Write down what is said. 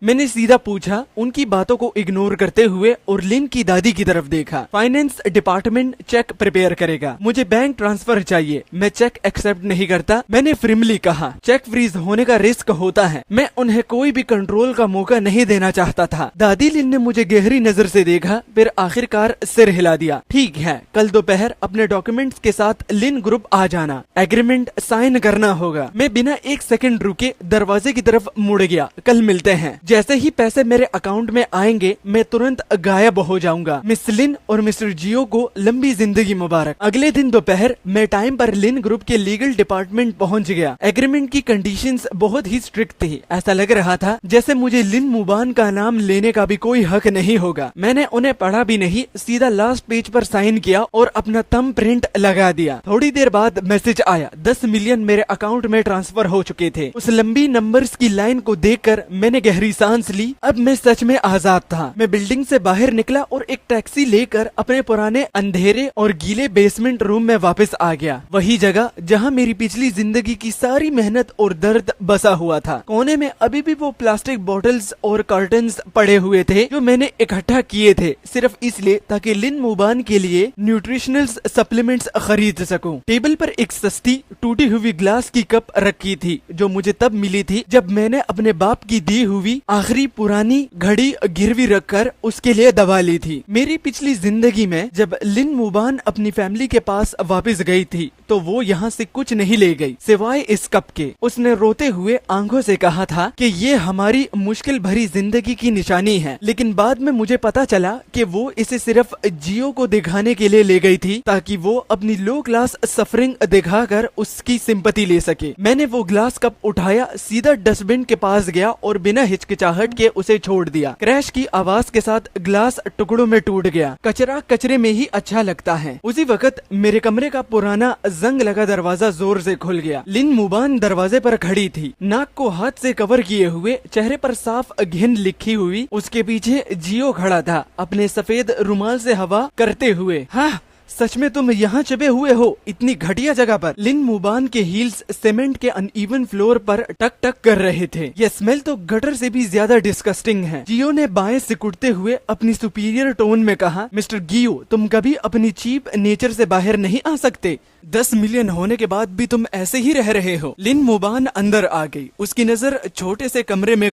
मैंने सीधा पूछा, उनकी बातों को इग्नोर करते हुए, और लिन की दादी की तरफ देखा। फाइनेंस डिपार्टमेंट चेक प्रिपेयर करेगा, मुझे बैंक ट्रांसफर चाहिए, मैं चेक एक्सेप्ट नहीं करता, मैंने फ्रिमली कहा। चेक फ्रीज होने का रिस्क होता है, मैं उन्हें कोई भी कंट्रोल का मौका नहीं देना चाहता था। दादी लिन ने मुझे गहरी नजर से देखा, फिर आखिरकार सिर हिला दिया। ठीक है, कल दोपहर अपने डॉक्यूमेंट्स के साथ लिन ग्रुप आ जाना, एग्रीमेंट साइन करना होगा। मैं बिना एक सेकंड रुके दरवाजे की तरफ मुड़ गया। कल मिलते हैं। जैसे ही पैसे मेरे अकाउंट में आएंगे, मैं तुरंत गायब हो जाऊंगा। मिस लिन और मिस्टर जियो को लंबी जिंदगी मुबारक। अगले दिन दोपहर मैं टाइम पर लिन ग्रुप के लीगल डिपार्टमेंट पहुंच गया। एग्रीमेंट की कंडीशंस बहुत ही स्ट्रिक्ट थी। ऐसा लग रहा था जैसे मुझे लिन मुबान का नाम लेने का भी कोई हक नहीं होगा। मैंने उन्हें पढ़ा भी नहीं, सीधा लास्ट पेज पर साइन किया और अपना थंब प्रिंट लगा दिया। थोड़ी देर बाद मैसेज आया, 10 मिलियन मेरे अकाउंट में ट्रांसफर हो चुके थे। उस लंबी नंबर्स की लाइन को देखकर मैंने गहरी सांस ली। अब मैं सच में आजाद था। मैं बिल्डिंग से बाहर निकला और एक टैक्सी लेकर अपने पुराने अंधेरे और गीले बेसमेंट रूम में वापस आ गया। वही जगह जहां मेरी पिछली जिंदगी की सारी मेहनत और दर्द बसा हुआ था। कोने में अभी भी वो प्लास्टिक बॉटल्स और कार्टन्स पड़े हुए थे जो मैंने इकट्ठा किए थे, सिर्फ इसलिए ताकि लिन मुबान के लिए न्यूट्रिशनल सप्लीमेंट्स खरीद सकूं। टेबल पर एक सस्ती टूटी हुई ग्लास की कप रखी थी, जो मुझे तब मिली थी जब मैंने अपने बाप की दी हुई आखिरी पुरानी घड़ी गिरवी रखकर उसके लिए दवा ली थी। मेरी पिछली जिंदगी में जब लिन मुबान अपनी फैमिली के पास वापस गई थी, तो वो यहाँ से कुछ नहीं ले गई सिवाय इस कप के। उसने रोते हुए आंखों से कहा था कि ये हमारी मुश्किल भरी जिंदगी की निशानी है, लेकिन बाद में मुझे पता चला कि वो इसे सिर्फ जियो को दिखाने के लिए ले गई थी, ताकि वो अपनी लो क्लास सफरिंग दिखाकर उसकी सिंपैथी ले सके। मैंने वो ग्लास कप उठाया, सीधा डस्टबिन के पास गया और बिना हिचकिचाहट के उसे छोड़ दिया। क्रैश की आवाज के साथ ग्लास टुकड़ों में टूट गया। कचरा कचरे में ही अच्छा लगता है। उसी वक्त मेरे कमरे का पुराना जंग लगा दरवाजा जोर से खुल गया। लिन मुबान दरवाजे पर खड़ी थी, नाक को हाथ से कवर किए हुए, चेहरे पर साफ घिन लिखी हुई। उसके पीछे जियो खड़ा था, अपने सफेद रुमाल से हवा करते हुए। हाँ, सच में तुम यहाँ छुपे हुए हो इतनी घटिया जगह पर। लिन मुबान के हील्स सीमेंट के अनइवन फ्लोर पर टक टक कर रहे थे। ये स्मेल तो गटर से भी ज्यादा डिस्गस्टिंग है। जियो ने बाएं सिकुड़ते हुए अपनी सुपीरियर टोन में कहा, मिस्टर गियो, तुम कभी अपनी चीप नेचर से बाहर नहीं आ सकते। 10 मिलियन होने के बाद भी तुम ऐसे ही रह रहे हो। लिन मुबान अंदर आ गई। उसकी नजर छोटे से कमरे में